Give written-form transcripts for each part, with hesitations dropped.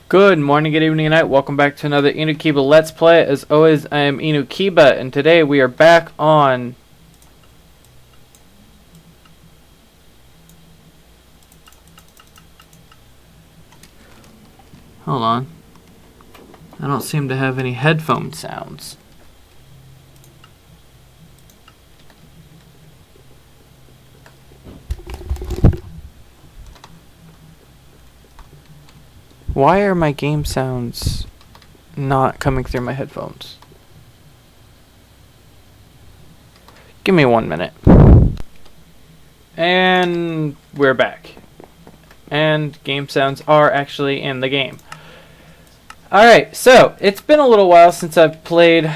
Good morning, good evening, and night. Welcome back to another Inukiba Let's Play. As always, I am Inukiba, and today we are back on... Hold on. I don't seem to have any headphone sounds. Why are my game sounds not coming through my headphones? Give me 1 minute. And we're back. And game sounds are actually in the game. Alright, so it's been a little while since I've played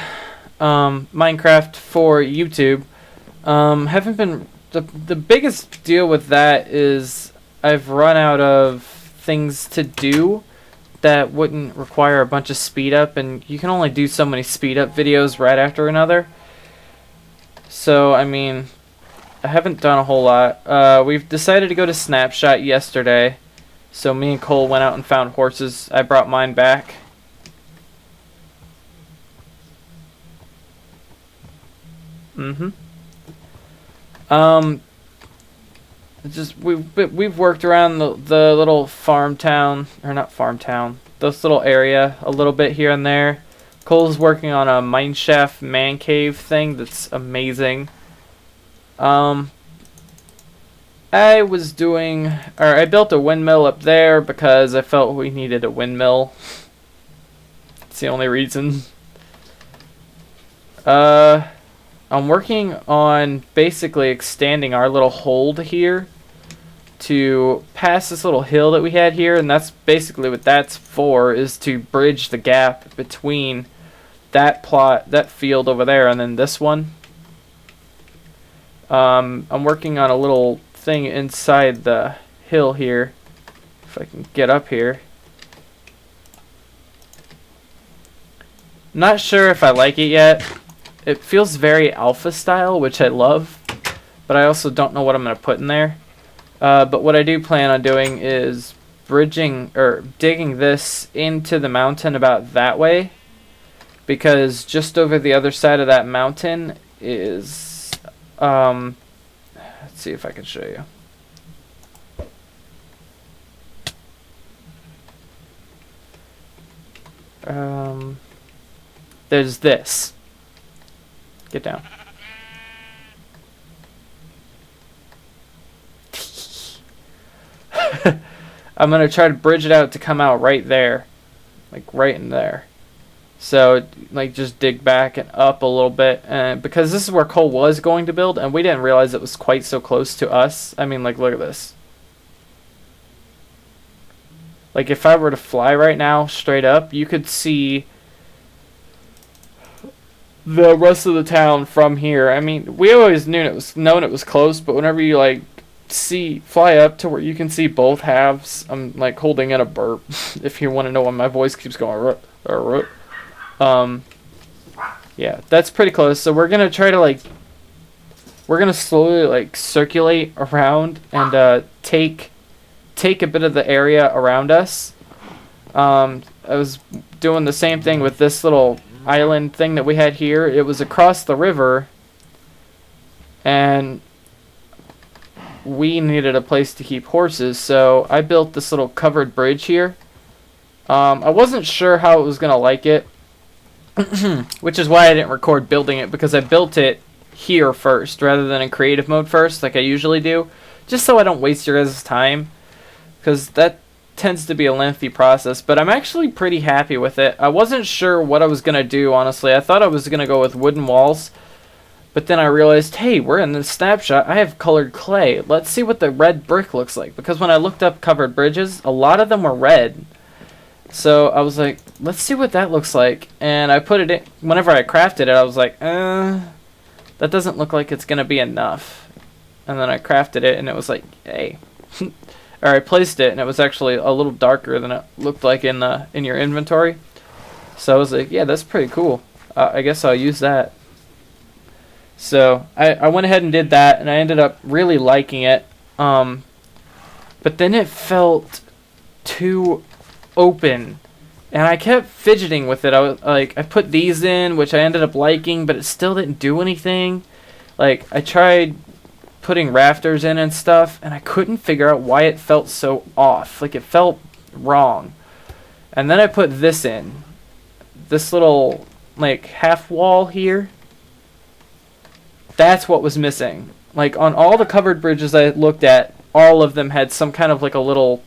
Minecraft for YouTube. Haven't been... The biggest deal with that is I've run out of things to do that wouldn't require a bunch of speed up, and you can only do so many speed up videos right after another. So, I mean, I haven't done a whole lot. We've decided to go to Snapshot yesterday, so me and Cole went out and found horses. I brought mine back. We've worked around the little farm town, or not farm town, this little area a little bit here and there. Cole's working on a mineshaft man cave thing that's amazing. I built a windmill up there because I felt we needed a windmill. It's the only reason. I'm working on basically extending our little hold here to pass this little hill that we had here, and that's basically what that's for, is to bridge the gap between that field over there and then this one. I'm working on a little thing inside the hill here, if I can get up here. Not sure if I like it yet. It feels very alpha style, which I love, but I also don't know what I'm going to put in there. But what I do plan on doing is digging this into the mountain about that way, because just over the other side of that mountain is, let's see if I can show you. There's this. Get down. I'm going to try to bridge it out to come out right there. Like right in there. So, like, just dig back and up a little bit. And because this is where Cole was going to build, and we didn't realize it was quite so close to us. I mean, like, look at this. Like, if I were to fly right now, straight up, you could see the rest of the town from here. I mean, we always known it was close, but whenever you like fly up to where you can see both halves, I'm like holding in a burp. If you want to know why my voice keeps going, yeah, that's pretty close. So we're gonna try to we're gonna slowly like circulate around and take a bit of the area around us. I was doing the same thing with this little island thing that we had here. It was across the river, and we needed a place to keep horses, so I built this little covered bridge here. I wasn't sure how it was gonna like it, which is why I didn't record building it, because I built it here first rather than in creative mode first like I usually do, just so I don't waste your guys' time, because that tends to be a lengthy process. But I'm actually pretty happy with it. I wasn't sure what I was gonna do, honestly. I thought I was gonna go with wooden walls, but then I realized, hey, we're in this snapshot, I have colored clay, let's see what the red brick looks like, because when I looked up covered bridges, a lot of them were red. So I was like, let's see what that looks like, and I put it in. Whenever I crafted it, I was like, that doesn't look like it's gonna be enough. And then I crafted it, and it was like, hey. Or I placed it, and it was actually a little darker than it looked like in your inventory. So I was like, yeah, that's pretty cool. I guess I'll use that. So I went ahead and did that, and I ended up really liking it. But then it felt too open. And I kept fidgeting with it. I was like, I put these in, which I ended up liking, but it still didn't do anything. Like, I tried putting rafters in and stuff, and I couldn't figure out why it felt so off. Like, it felt wrong. And then I put this in. This little, like, half wall here. That's what was missing. Like, on all the covered bridges I looked at, all of them had some kind of, like, a little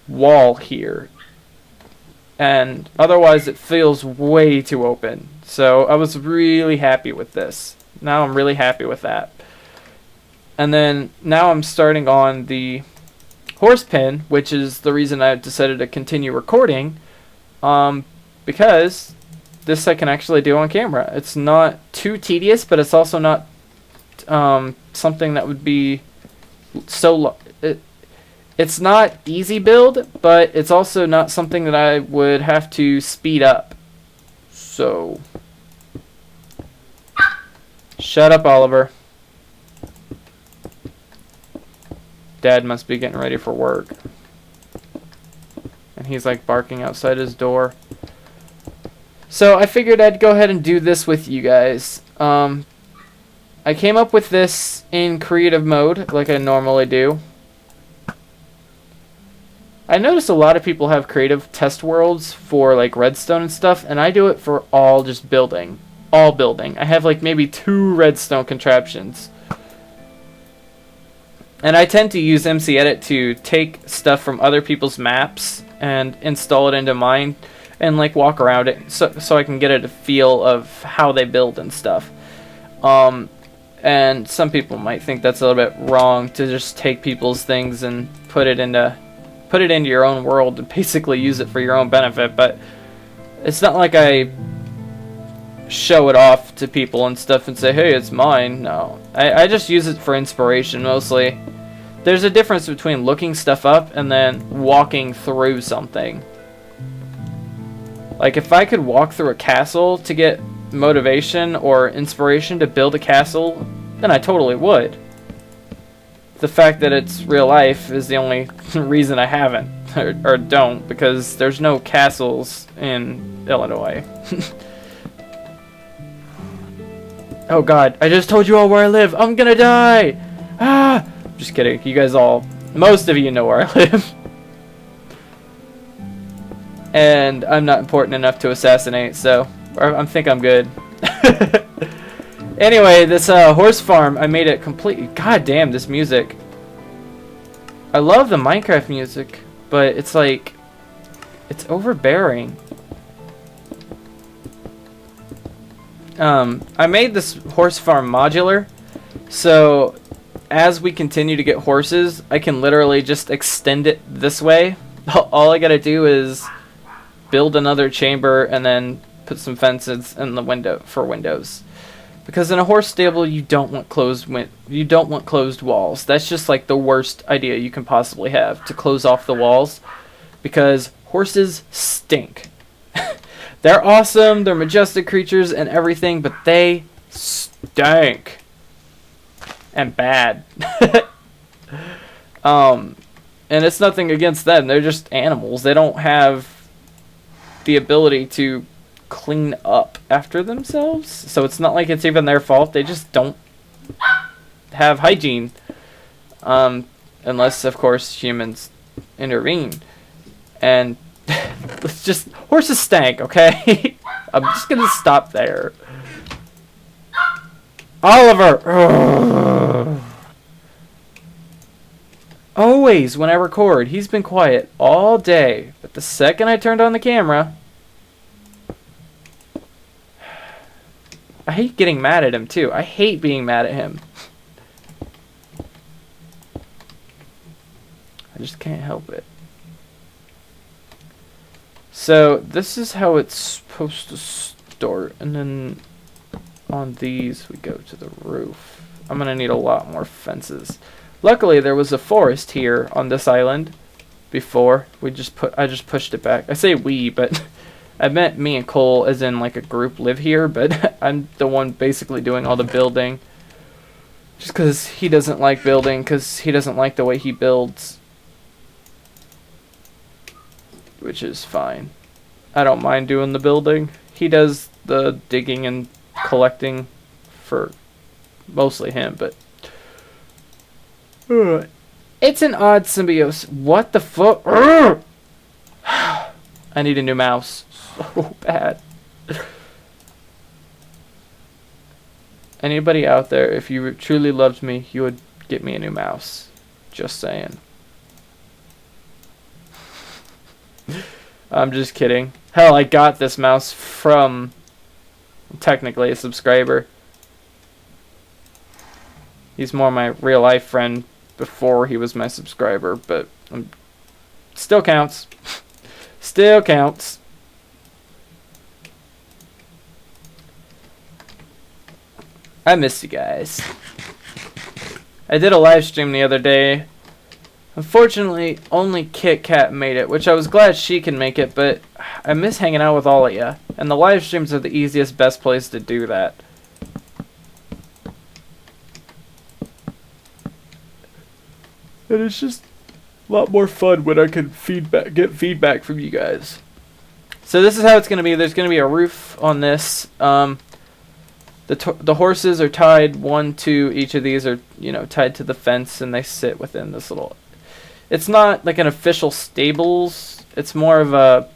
wall here. And otherwise it feels way too open. So I was really happy with this. Now I'm really happy with that. And then now I'm starting on the horse pen, which is the reason I decided to continue recording. Because this I can actually do on camera. It's not too tedious, but it's also not something that would be so... It's not easy build, but it's also not something that I would have to speed up. So, shut up, Oliver. Dad must be getting ready for work. And he's like barking outside his door. So I figured I'd go ahead and do this with you guys. I came up with this in creative mode, like I normally do. I notice a lot of people have creative test worlds for like redstone and stuff, and I do it for all just building. All building. I have like maybe 2 redstone contraptions. And I tend to use MC Edit to take stuff from other people's maps and install it into mine and like walk around it so I can get a feel of how they build and stuff. And some people might think that's a little bit wrong to just take people's things and put it into your own world and basically use it for your own benefit, but it's not like I show it off to people and stuff and say, hey, it's mine. No. I just use it for inspiration mostly. There's a difference between looking stuff up and then walking through something. Like if I could walk through a castle to get motivation or inspiration to build a castle, then I totally would. The fact that it's real life is the only reason I haven't, or don't, because there's no castles in Illinois. Oh god, I just told you all where I live! I'm gonna die! Ah! Just kidding, you guys all, most of you know where I live. And I'm not important enough to assassinate, so I think I'm good. Anyway, this horse farm, I made it completely... God damn, this music. I love the Minecraft music, but it's like... It's overbearing. I made this horse farm modular, so as we continue to get horses, I can literally just extend it this way. All I gotta do is build another chamber and then put some fences in the window for windows. Because in a horse stable, you don't want closed walls. That's just like the worst idea you can possibly have, to close off the walls, because horses stink. They're awesome, they're majestic creatures and everything, but they stink and bad. And it's nothing against them. They're just animals. They don't have the ability to clean up after themselves, so it's not like it's even their fault. They just don't have hygiene, unless of course humans intervene. And it's just, horses stank, okay? I'm just gonna stop there. Oliver! Ugh. Always when I record, he's been quiet all day, but the second I turned on the camera, I hate getting mad at him, too. I hate being mad at him. I just can't help it. So, this is how it's supposed to start. And then on these, we go to the roof. I'm going to need a lot more fences. Luckily, there was a forest here on this island before. I just pushed it back. I say we, but... I meant me and Cole, as in like a group, live here, but I'm the one basically doing all the building. Just because he doesn't like building, because he doesn't like the way he builds. which is fine. I don't mind doing the building. He does the digging and collecting for mostly him, but it's an odd symbiosis. What the fuck? I need a new mouse so bad. Anybody out there, if you truly loved me, you would get me a new mouse. Just saying. I'm just kidding. Hell, I got this mouse from technically a subscriber. He's more my real life friend before he was my subscriber, but still counts. Still counts. I miss you guys. I did a live stream the other day. Unfortunately, only Kit Kat made it, which I was glad she can make it, but I miss hanging out with all of you. And the live streams are the easiest, best place to do that. And it's just a lot more fun when I can get feedback from you guys. So this is how it's going to be. There's going to be a roof on this. The horses are tied, one to each of these are, tied to the fence, and they sit within this little... It's not like an official stables. It's more of a...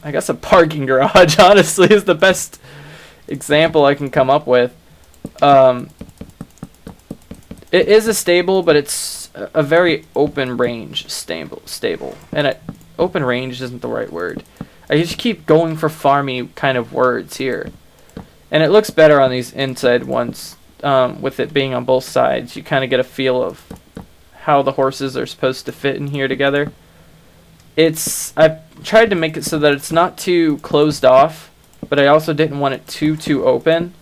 I guess a parking garage, honestly, is the best example I can come up with. It is a stable, but it's a very open range stable. And open range isn't the right word. I just keep going for farmy kind of words here. And it looks better on these inside ones, with it being on both sides. You kind of get a feel of how the horses are supposed to fit in here together. I've tried to make it so that it's not too closed off, but I also didn't want it too open.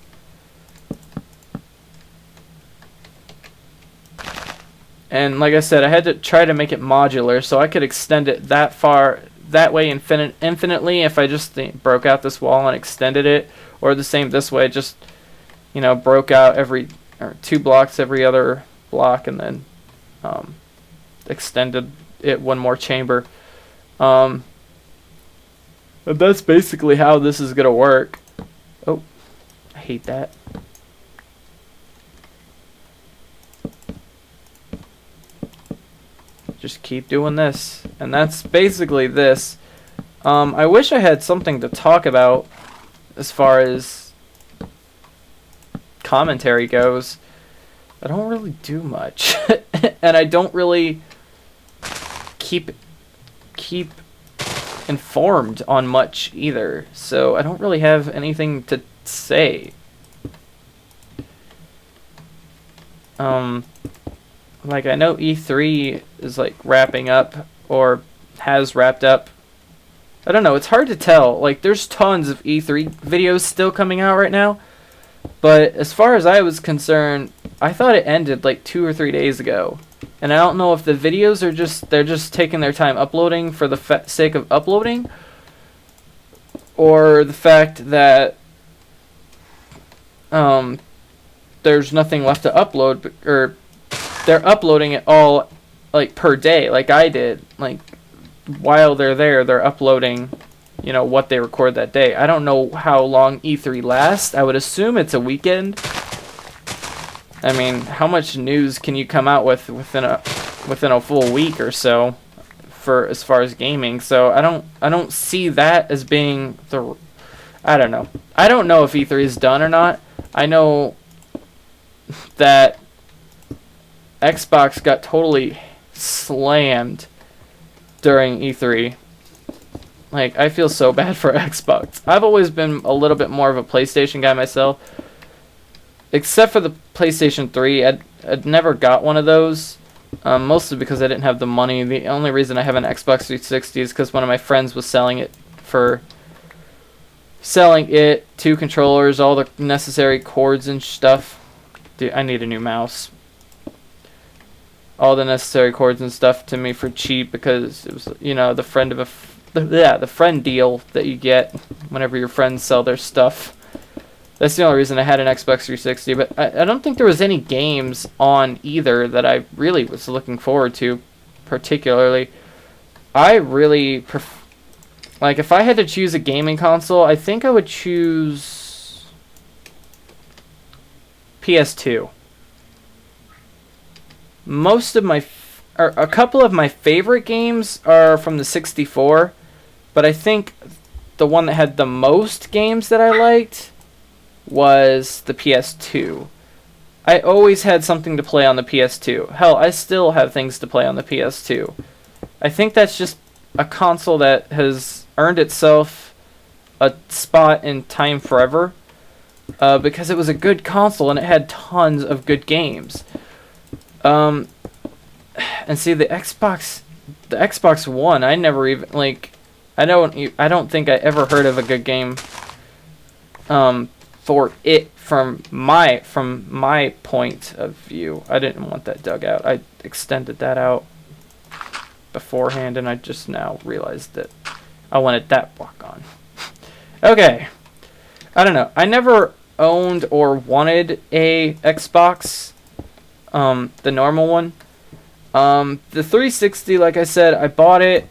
And like I said, I had to try to make it modular so I could extend it that far, that way infinitely if I just broke out this wall and extended it, or the same this way, just, broke out or 2 blocks every other block and then extended it one more chamber. But that's basically how this is going to work. Oh, I hate that. Just keep doing this. And that's basically this. I wish I had something to talk about as far as commentary goes. I don't really do much. And I don't really keep informed on much either. So I don't really have anything to say. Like, I know E3 is, like, wrapping up, or has wrapped up. I don't know, it's hard to tell. Like, there's tons of E3 videos still coming out right now. But as far as I was concerned, I thought it ended, like, 2 or 3 days ago. And I don't know if the videos are they're just taking their time uploading for the sake of uploading, or the fact that there's nothing left to upload, or they're uploading it all, like, per day, like I did. Like, while they're there, they're uploading, what they record that day. I don't know how long E3 lasts. I would assume it's a weekend. I mean, how much news can you come out with within a full week or so, for as far as gaming? So I don't see that as being the... I don't know. I don't know if E3 is done or not. I know that Xbox got totally slammed during E3. Like, I feel so bad for Xbox. I've always been a little bit more of a PlayStation guy myself. Except for the PlayStation 3, I'd never got one of those. Mostly because I didn't have the money. The only reason I have an Xbox 360 is because one of my friends was selling it, 2 controllers, all the necessary cords and stuff. Dude, I need a new mouse. All the necessary cords and stuff to me for cheap, because it was, the friend deal that you get whenever your friends sell their stuff. That's the only reason I had an Xbox 360, but I don't think there was any games on either that I really was looking forward to particularly. I really like, if I had to choose a gaming console, I think I would choose PS2. Most of my or a couple of my favorite games are from the 64, but I think the one that had the most games that I liked was the PS2. I always had something to play on the PS2. Hell, I still have things to play on the PS2. I think that's just a console that has earned itself a spot in time forever, because it was a good console and it had tons of good games. And see, the Xbox One, I never even, like, I don't think I ever heard of a good game for it from my point of view. I didn't want that dug out. I extended that out beforehand, and I just now realized that I wanted that block on. Okay. I don't know. I never owned or wanted a Xbox, the normal one. The 360, like I said, I bought it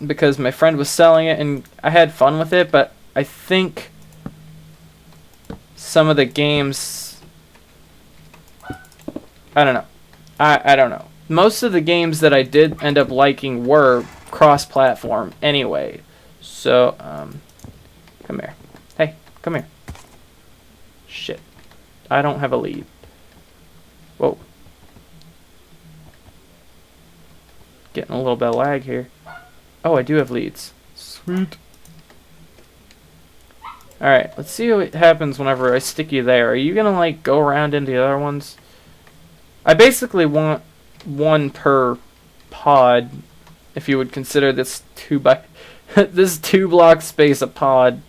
because my friend was selling it, and I had fun with it, but I think some of the games, I don't know. I don't know. Most of the games that I did end up liking were cross-platform anyway. So, come here. Hey, come here. Shit. I don't have a lead. Whoa. Getting a little bit of lag here. Oh, I do have leads. Sweet. Alright, let's see what happens whenever I stick you there. Are you gonna, like, go around into the other ones? I basically want one per pod, if you would consider this this 2-block space a pod.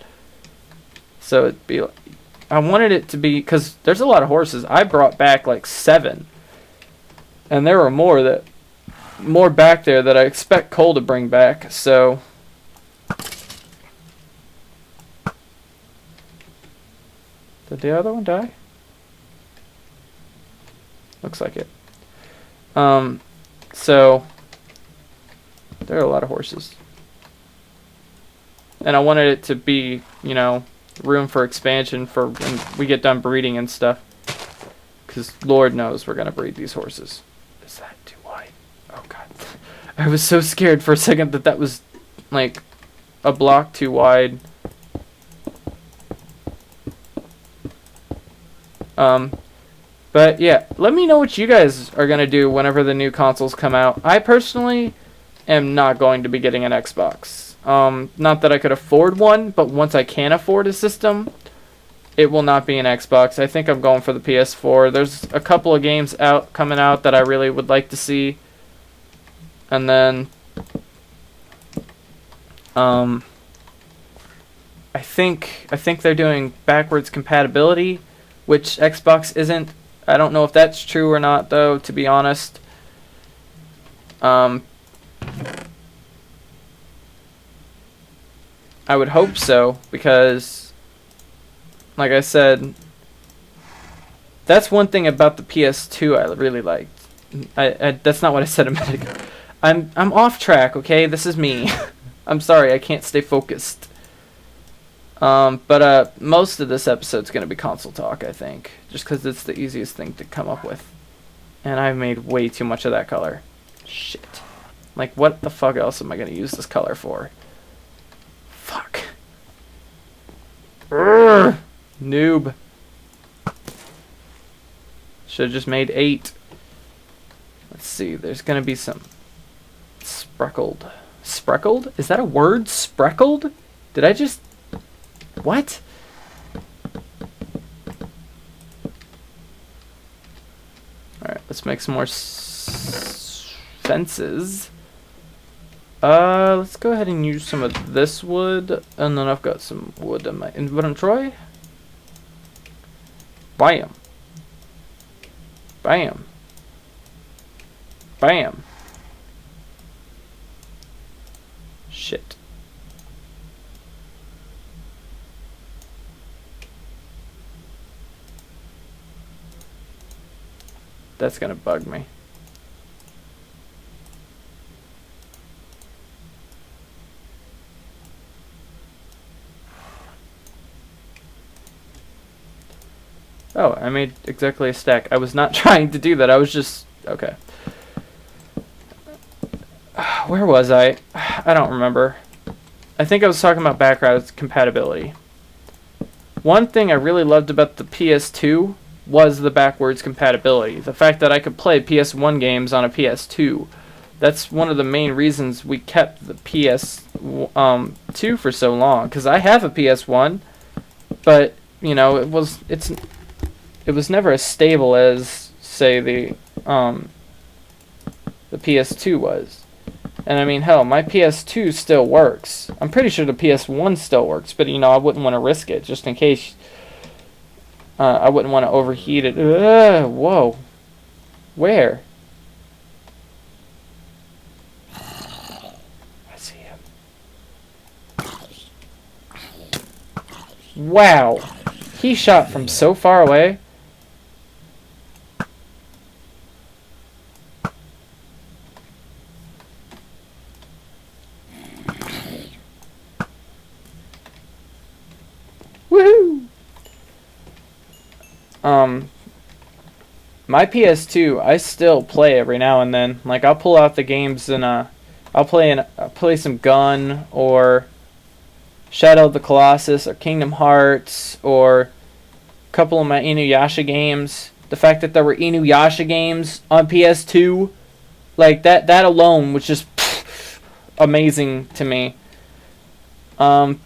So it'd be like, I wanted it to be, because there's a lot of horses. I brought back like 7, and there were more back there that I expect Cole to bring back. So did the other one die? Looks like it. So there are a lot of horses, and I wanted it to be, you know, room for expansion for when we get done breeding and stuff, because Lord knows we're gonna breed these horses. Is that too wide? Oh god. I was so scared for a second that that was like a block too wide. But yeah, let me know what you guys are going to do whenever the new consoles come out. I personally am not going to be getting an Xbox. Not that I could afford one, but once I can afford a system, it will not be an Xbox. I think I'm going for the PS4. There's a couple of games coming out that I really would like to see. And then I think they're doing backwards compatibility, which Xbox isn't. I don't know if that's true or not, though, to be honest. I would hope so, because, like I said, that's one thing about the PS2 I really liked. That's not what I said a minute ago. I'm off track, okay? This is me. I'm sorry, I can't stay focused. But most of this episode's going to be console talk, I think. Just because it's the easiest thing to come up with. And I've made way too much of that color. Shit. Like, what the fuck else am I going to use this color for? Fuck. Urgh. Noob. Should have just made 8. Let's see, there's going to be some spreckled. Spreckled? Is that a word? Spreckled? Did I just... What? Alright, let's make some more fences. Let's go ahead and use some of this wood, and then I've got some wood in my inventory. Bam. Bam. Bam. Shit. That's gonna bug me. Oh, I made exactly a stack. I was not trying to do that. I was just... Okay. Where was I? I don't remember. I think I was talking about backwards compatibility. One thing I really loved about the PS2 was the backwards compatibility. The fact that I could play PS1 games on a PS2. That's one of the main reasons we kept the PS2 for so long. Because I have a PS1, but, you know, it was never as stable as, say, the PS2 was. And I mean, hell, my PS2 still works. I'm pretty sure the PS1 still works, but, you know, I wouldn't want to risk it just in case. I wouldn't want to overheat it. Whoa. Where? I see him. Wow. He shot from so far away. Woohoo! My PS2, I still play every now and then. Like, I'll pull out the games and I'll play some Gun or Shadow of the Colossus or Kingdom Hearts or a couple of my Inuyasha games. The fact that there were Inuyasha games on PS2, like that alone was just amazing to me. I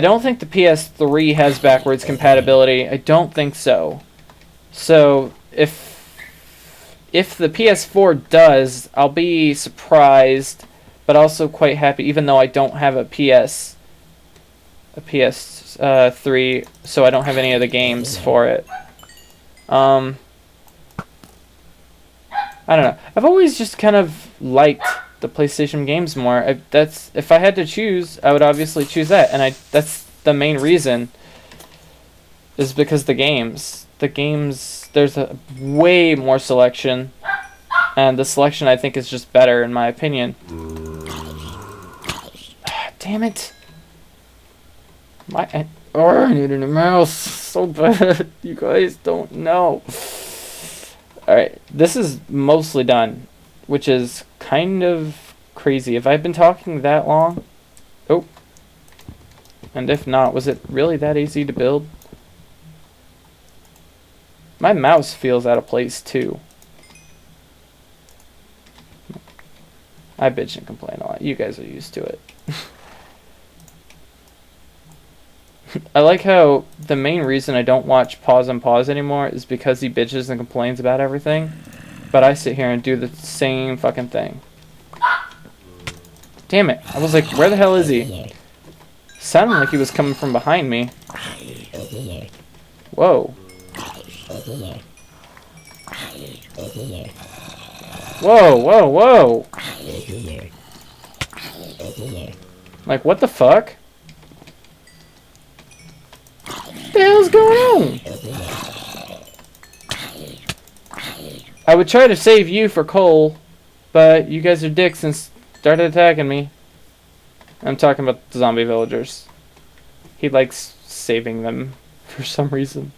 don't think the PS3 has backwards compatibility. I don't think so. So if the PS4 does, I'll be surprised, but also quite happy, even though I don't have a PS3, so I don't have any of the games for it. I don't know. I've always just kind of liked the PlayStation games more. If I had to choose, I would obviously choose that, and that's the main reason. Is because the games, there's a way more selection, and the selection I think is just better in my opinion. Damn it! I need a new mouse so bad. You guys don't know. Alright, this is mostly done, which is kind of crazy. Have I been talking that long? Oh. And if not, was it really that easy to build? My mouse feels out of place too. I bitch and complain a lot. You guys are used to it. I like how the main reason I don't watch Pause and Pause anymore is because he bitches and complains about everything. But I sit here and do the same fucking thing. Damn it. I was like, where the hell is he? Sounded like he was coming from behind me. Whoa. Whoa, whoa, whoa. Like, what the fuck? What the hell's going on? I would try to save you for Cole, but you guys are dicks and started attacking me. I'm talking about the zombie villagers. He likes saving them for some reason.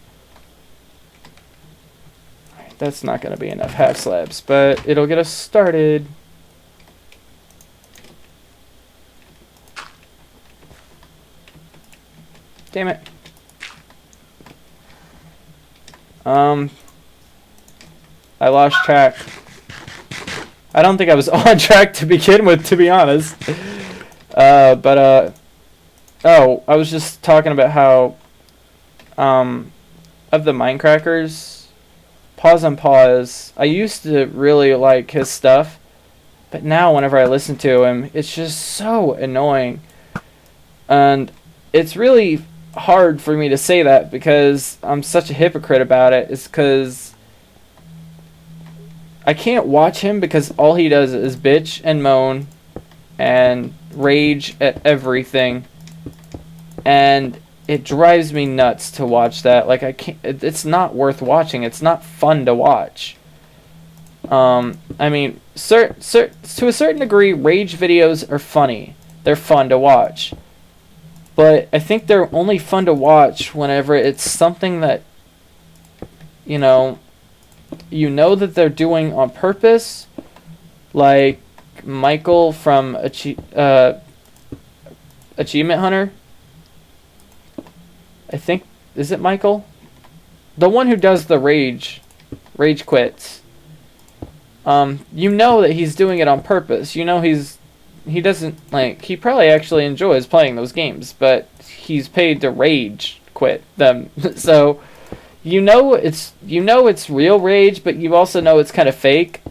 Alright, that's not going to be enough half slabs, but it'll get us started. Damn it. I lost track. I don't think I was on track to begin with, to be honest. Oh, I was just talking about how, of the Minecrackers, Pause and Pause, I used to really like his stuff, but now whenever I listen to him, it's just so annoying. And it's really hard for me to say that because I'm such a hypocrite about it. It's because I can't watch him because all he does is bitch and moan and rage at everything, and it drives me nuts to watch that. Like, I can't. It's not worth watching. It's not fun to watch. I mean, to a certain degree, rage videos are funny. They're fun to watch. But I think they're only fun to watch whenever it's something that you know that they're doing on purpose, like Michael from Achievement Hunter. I think, is it Michael? The one who does the rage quits. You know that he's doing it on purpose. You know he doesn't, like, he probably actually enjoys playing those games, but he's paid to rage quit them. So it's real rage, but you also know it's kind of fake.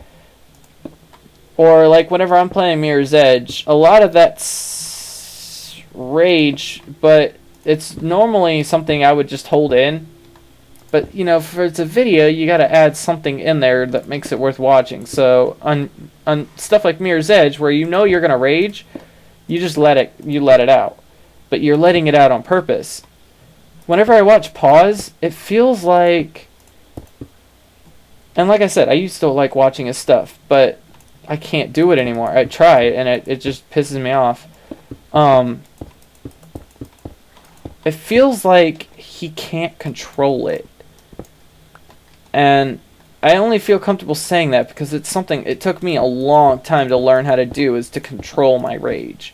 Or like whenever I'm playing Mirror's Edge, a lot of that's rage, but it's normally something I would just hold in. But, for it's a video, you got to add something in there that makes it worth watching. So on stuff like Mirror's Edge, where you're gonna rage, you just let it out. But you're letting it out on purpose. Whenever I watch Pause, it feels like, and like I said, I used to like watching his stuff, but I can't do it anymore. I try it, and it just pisses me off. It feels like he can't control it. And I only feel comfortable saying that because it's something it took me a long time to learn how to do, is to control my rage.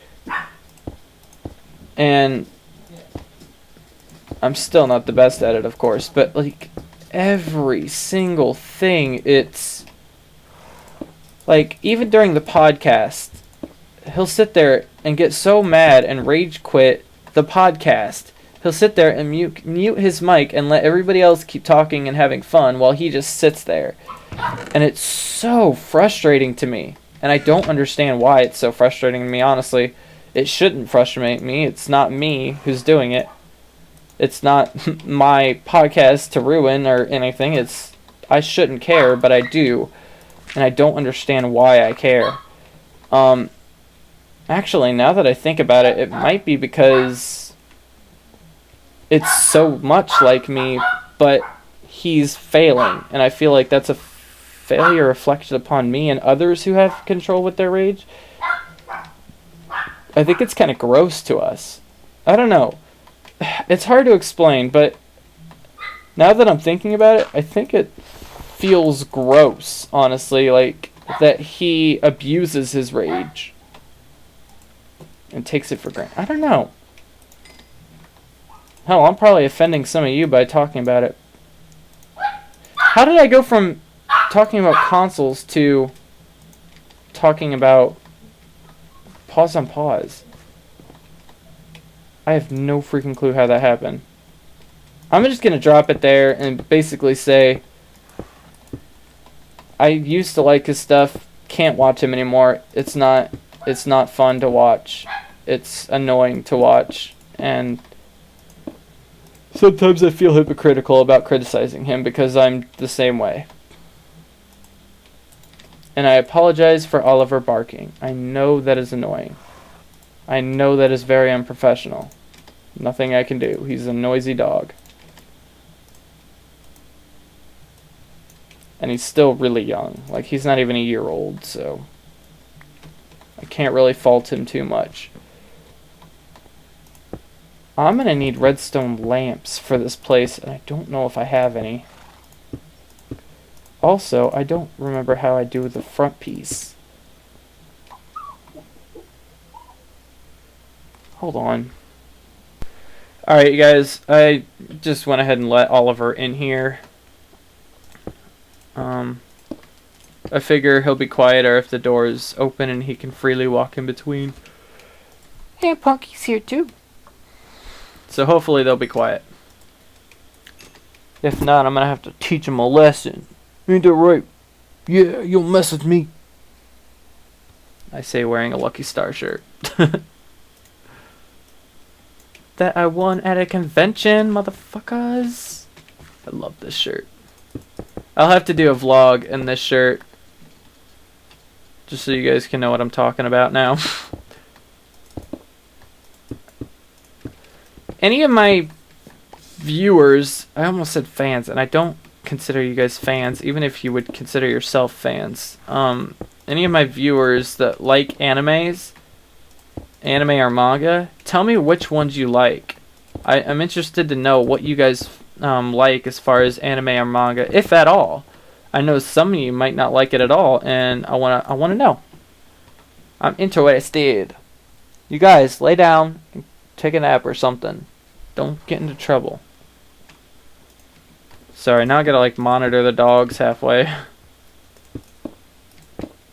And I'm still not the best at it, of course, but like every single thing, it's like, even during the podcast, he'll sit there and get so mad and rage quit the podcast. He'll sit there and mute his mic and let everybody else keep talking and having fun while he just sits there. And it's so frustrating to me. And I don't understand why it's so frustrating to me, honestly. It shouldn't frustrate me. It's not me who's doing it. It's not my podcast to ruin or anything. I shouldn't care, but I do. And I don't understand why I care. Actually, now that I think about it, it might be because it's so much like me, but he's failing. And I feel like that's a failure reflected upon me and others who have control with their rage. I think it's kind of gross to us. I don't know. It's hard to explain, but now that I'm thinking about it, I think it feels gross, honestly, like that he abuses his rage and takes it for granted. I don't know. Hell, I'm probably offending some of you by talking about it. How did I go from talking about consoles to talking about Pause on Pause? I have no freaking clue how that happened. I'm just going to drop it there and basically say I used to like his stuff, can't watch him anymore. It's not fun to watch. It's annoying to watch, and sometimes I feel hypocritical about criticizing him because I'm the same way. And I apologize for Oliver barking. I know that is annoying. I know that is very unprofessional. Nothing I can do. He's a noisy dog. And he's still really young. Like, he's not even a year old, so I can't really fault him too much. I'm going to need redstone lamps for this place, and I don't know if I have any. Also, I don't remember how I do the front piece. Hold on. Alright, you guys, I just went ahead and let Oliver in here. I figure he'll be quieter if the door is open and he can freely walk in between. And Punky's here too. So hopefully they'll be quiet. If not, I'm going to have to teach him a lesson. Ain't that right? Yeah, you'll mess with me. I say wearing a Lucky Star shirt. That I won at a convention, motherfuckers. I love this shirt. I'll have to do a vlog in this shirt, just so you guys can know what I'm talking about now. Any of my viewers, I almost said fans, and I don't consider you guys fans, even if you would consider yourself fans. Any of my viewers that like anime or manga, tell me which ones you like. I'm interested to know what you guys like as far as anime or manga, if at all. I know some of you might not like it at all, and I wanna know. I'm interested. You guys, lay down and take a nap or something. Don't get into trouble. Sorry, now I gotta like monitor the dogs halfway.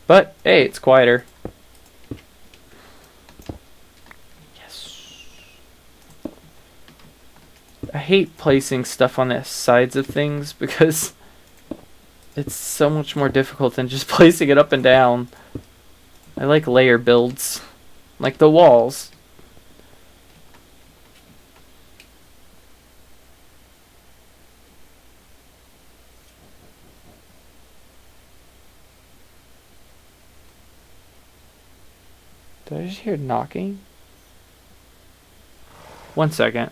But hey, it's quieter. Yes. I hate placing stuff on the sides of things because it's so much more difficult than just placing it up and down. I like layer builds, like the walls. Did I just hear knocking? 1 second.